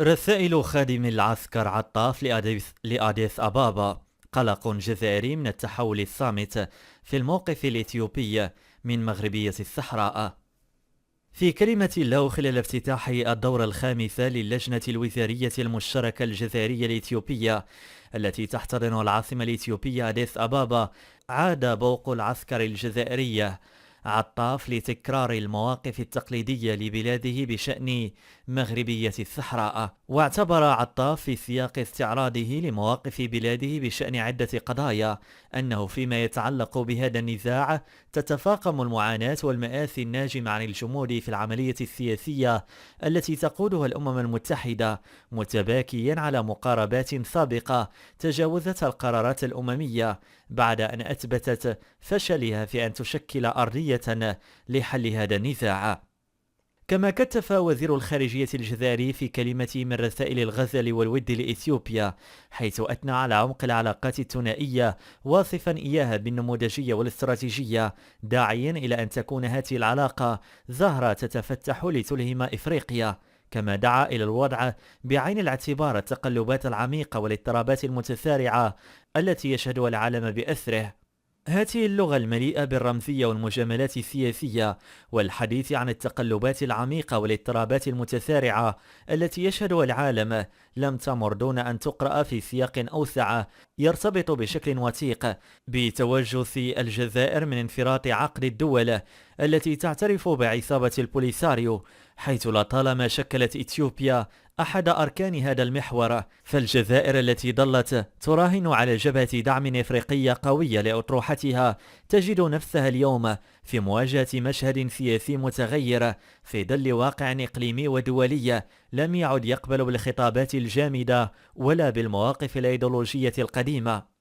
رسائل خادم العسكر عطاف لأديس أبابا. قلق جزائري من التحول الصامت في الموقف الإثيوبي من مغربية الصحراء. في كلمة له خلال افتتاح الدورة الخامسة للجنة الوزارية المشتركة الجزائرية الإثيوبية التي تحتضن العاصمة الإثيوبية أديس أبابا، عاد بوق العسكر الجزائري عطاف لتكرار المواقف التقليدية لبلاده بشأن مغربية الصحراء. واعتبر عطاف في سياق استعراضه لمواقف بلاده بشأن عدة قضايا أنه فيما يتعلق بهذا النزاع تتفاقم المعاناة والمآسي الناجمة عن الجمود في العملية السياسية التي تقودها الأمم المتحدة، متباكيا على مقاربات سابقة تجاوزتها القرارات الأممية بعد أن أثبتت فشلها في أن تشكل أرضية لحل هذا النزاع. كما كتف وزير الخارجية الجزائري في كلمته من رسائل الغزل والود لإثيوبيا، حيث أثنى على عمق العلاقات الثنائية واصفا إياها بالنموذجية والاستراتيجية، داعيا إلى أن تكون هذه العلاقة زهرة تتفتح لتلهم إفريقيا. كما دعا إلى الوضع بعين الاعتبار التقلبات العميقة والاضطرابات المتسارعة التي يشهدها العالم بأسره. هذه اللغة المليئة بالرمزية والمجاملات السياسية والحديث عن التقلبات العميقة والاضطرابات المتسارعة التي يشهدها العالم لم تمر دون أن تقرأ في سياق أوسع يرتبط بشكل وثيق بتوجس الجزائر من انفراط عقد الدول التي تعترف بعصابة البوليساريو، حيث لطالما شكلت إثيوبيا أحد أركان هذا المحور. فالجزائر التي ظلت تراهن على جبهة دعم إفريقية قوية لأطروحتها تجد نفسها اليوم في مواجهة مشهد سياسي متغير في ظل واقع إقليمي ودولي لم يعد يقبل بالخطابات الجامدة ولا بالمواقف الأيديولوجية القديمة.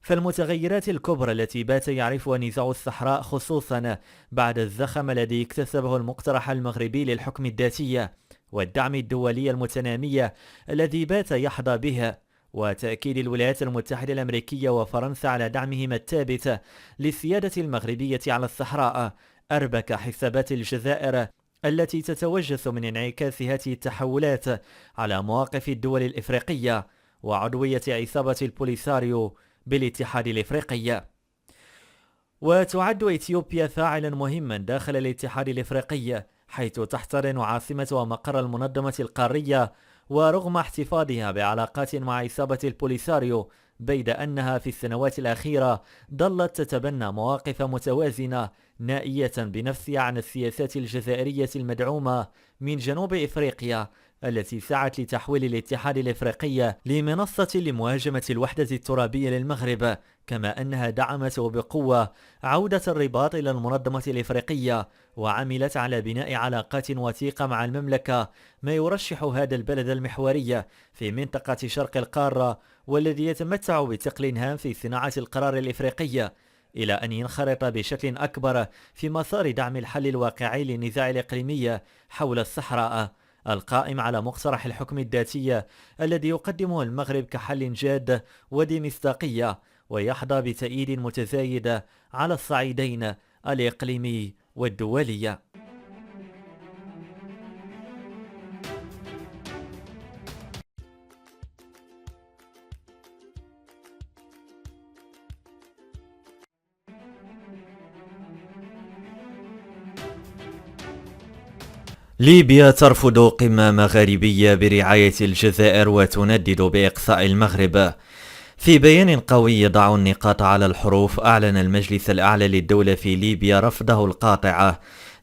فالمتغيرات الكبرى التي بات يعرفها نزاع الصحراء خصوصا بعد الزخم الذي اكتسبه المقترح المغربي للحكم الذاتي والدعم الدولي المتنامي الذي بات يحظى به، وتأكيد الولايات المتحدة الأمريكية وفرنسا على دعمهما الثابت للسيادة المغربية على الصحراء، أربك حسابات الجزائر التي تتوجس من انعكاس هذه التحولات على مواقف الدول الإفريقية وعضوية عصابة البوليساريو بالاتحاد الإفريقي. وتعد إثيوبيا فاعلا مهما داخل الاتحاد الإفريقي، حيث تحتضن عاصمة ومقر المنظمة القارية، ورغم احتفاظها بعلاقات مع عصابة البوليساريو بيد أنها في السنوات الأخيرة ظلت تتبنى مواقف متوازنة نائية بنفسها عن السياسات الجزائرية المدعومة من جنوب إفريقيا التي سعت لتحويل الاتحاد الإفريقي لمنصة لمهاجمة الوحدة الترابية للمغرب، كما أنها دعمت بقوة عودة الرباط إلى المنظمة الإفريقية وعملت على بناء علاقات وثيقة مع المملكة، ما يرشح هذا البلد المحوري في منطقة شرق القارة والذي يتمتع بثقل هام في صناعة القرار الإفريقي، إلى أن ينخرط بشكل أكبر في مسار دعم الحل الواقعي للنزاع الإقليمي حول الصحراء القائم على مقترح الحكم الذاتي الذي يقدمه المغرب كحل جاد وذي مصداقية ويحظى بتأييد متزايد على الصعيدين الإقليمي والدولي. ليبيا ترفض قمة مغاربية برعاية الجزائر وتندد بإقصاء المغرب. في بيان قوي يضع النقاط على الحروف، أعلن المجلس الأعلى للدولة في ليبيا رفضه القاطع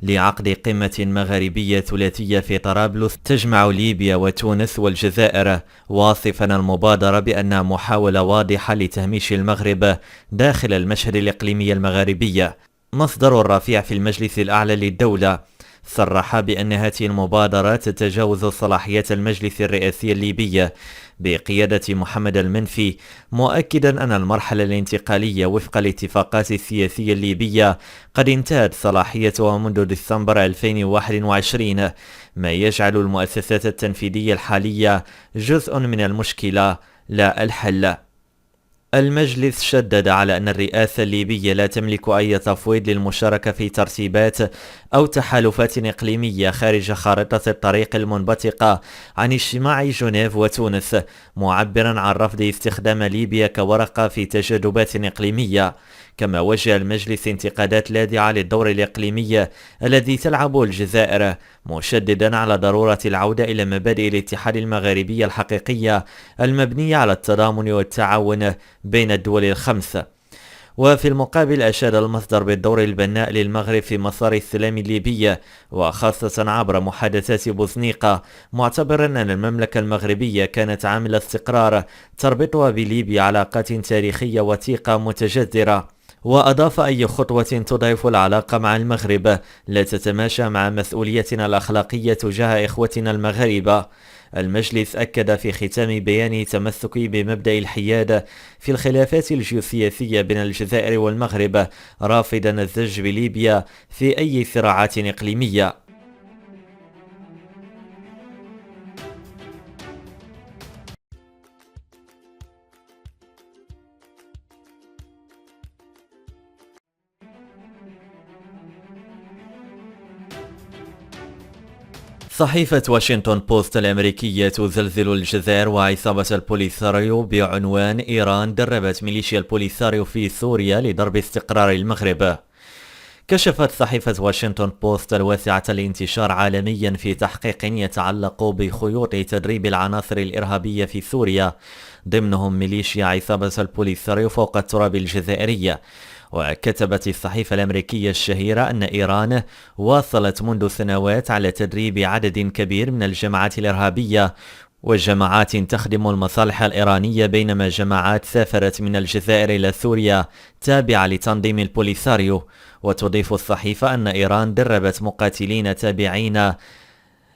لعقد قمة مغاربية ثلاثية في طرابلس تجمع ليبيا وتونس والجزائر، واصفا المبادرة بأنها محاولة واضحة لتهميش المغرب داخل المشهد الإقليمي المغاربي. مصدر الرفيع في المجلس الأعلى للدولة صرح بأن هذه المبادرة تتجاوز صلاحيات المجلس الرئاسي الليبي بقيادة محمد المنفي، مؤكدا أن المرحلة الانتقالية وفق الاتفاقات السياسية الليبية قد انتهت صلاحيتها منذ ديسمبر 2021، ما يجعل المؤسسات التنفيذية الحالية جزء من المشكلة لا الحل. المجلس شدد على أن الرئاسة الليبية لا تملك أي تفويض للمشاركة في ترتيبات أو تحالفات إقليمية خارج خارطة الطريق المنبثقة عن اجتماع جنيف وتونس، معبرا عن رفض استخدام ليبيا كورقة في تجاذبات إقليمية. كما وجه المجلس انتقادات لاذعة للدور الإقليمي الذي تلعبه الجزائر، مشددا على ضرورة العودة إلى مبادئ الاتحاد المغاربي الحقيقية المبنية على التضامن والتعاون بين الدول الخمس. وفي المقابل أشاد المصدر بالدور البناء للمغرب في مسار السلام الليبي، وخاصة عبر محادثات بوسنيقة، معتبرا أن المملكة المغربية كانت عامل استقرار تربطها بليبيا علاقات تاريخية وثيقة متجذرة. وأضاف: أي خطوة تضعف العلاقة مع المغرب لا تتماشى مع مسؤوليتنا الأخلاقية تجاه إخوتنا المغاربة. المجلس أكد في ختام بيانه تمسكه بمبدأ الحياد في الخلافات الجيوسياسية بين الجزائر والمغرب، رافضا الزج بليبيا في أي صراعات إقليمية. صحيفة واشنطن بوست الأمريكية تزلزل الجزائر وعصابة البوليساريو بعنوان: إيران دربت ميليشيا البوليساريو في سوريا لضرب استقرار المغرب. كشفت صحيفة واشنطن بوست الواسعة الانتشار عالميا في تحقيق يتعلق بخيوط تدريب العناصر الإرهابية في سوريا، ضمنهم ميليشيا عصابة البوليساريو فوق التراب الجزائري. وكتبت الصحيفة الأمريكية الشهيرة أن إيران واصلت منذ سنوات على تدريب عدد كبير من الجماعات الإرهابية وجماعات تخدم المصالح الإيرانية، بينما جماعات سافرت من الجزائر إلى سوريا تابعة لتنظيم البوليساريو. وتضيف الصحيفة أن إيران دربت مقاتلين تابعين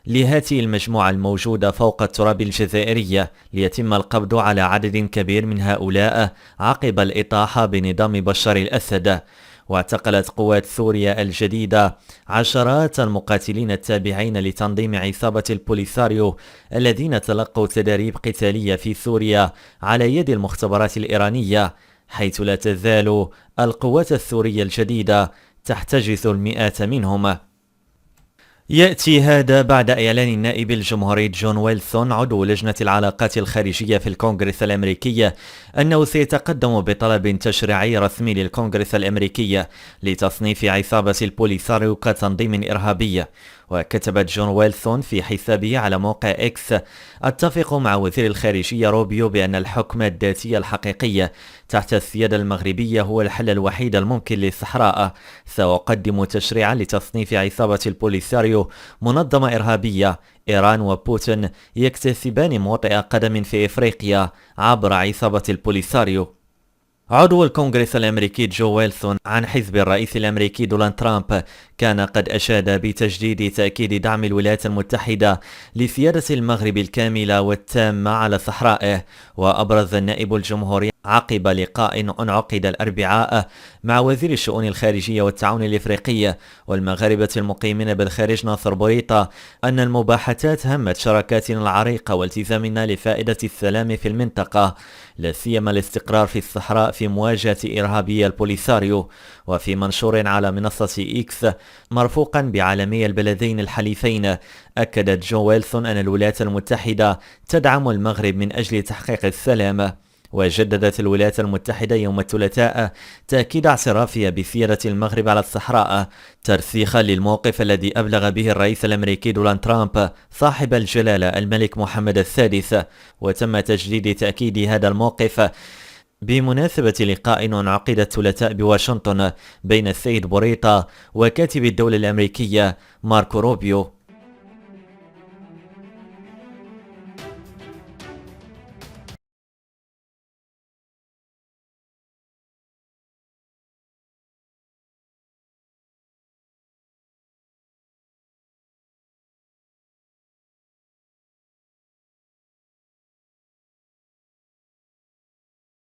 لهذه المجموعة الموجودة فوق التراب الجزائري ليتم القبض على عدد كبير من هؤلاء عقب الإطاحة بنظام بشار الأسد. واعتقلت قوات سوريا الجديدة عشرات المقاتلين التابعين لتنظيم عصابة البوليساريو الذين تلقوا تدريب قتالية في سوريا على يد المختبرات الإيرانية، حيث لا تزال القوات السورية الجديدة تحتجز المئات منهم. يأتي هذا بعد إعلان النائب الجمهوري جون ويلسون عضو لجنة العلاقات الخارجية في الكونغرس الأمريكي أنه سيتقدم بطلب تشريعي رسمي للكونغرس الأمريكي لتصنيف عصابة البوليساريو كتنظيم إرهابي. وكتبت جون ويلسون في حسابه على موقع إكس: أتفق مع وزير الخارجية روبيو بأن الحكم الذاتي الحقيقي تحت السيادة المغربية هو الحل الوحيد الممكن للصحراء. سأقدم تشريعا لتصنيف عصابة البوليساريو منظمة إرهابية. إيران وبوتين يكتسبان موطئ قدم في إفريقيا عبر عصابة البوليساريو. عضو الكونغرس الأمريكي جو ويلسون عن حزب الرئيس الأمريكي دونالد ترامب كان قد أشاد بتجديد تأكيد دعم الولايات المتحدة لسيادة المغرب الكاملة والتامة على صحرائه. وأبرز النائب الجمهوري عقب لقاء انعقد الأربعاء مع وزير الشؤون الخارجية والتعاون الإفريقي والمغاربة المقيمين بالخارج ناصر بوريطة أن المباحثات همت شراكاتنا العريقة والتزامنا لفائدة السلام في المنطقة، لا سيما الاستقرار في الصحراء في مواجهة إرهابي البوليساريو. وفي منشور على منصة إكس مرفوقا بعالمي البلدين الحليفين، أكدت جو ويلسون أن الولايات المتحدة تدعم المغرب من أجل تحقيق السلام. وجددت الولايات المتحدة يوم الثلاثاء تأكيد اعترافها بسيادة المغرب على الصحراء، ترسيخا للموقف الذي أبلغ به الرئيس الأمريكي دونالد ترامب صاحب الجلالة الملك محمد السادس. وتم تجديد تأكيد هذا الموقف بمناسبة لقاء انعقد الثلاثاء بواشنطن بين السيد بوريطة وكاتب الدولة الأمريكية ماركو روبيو.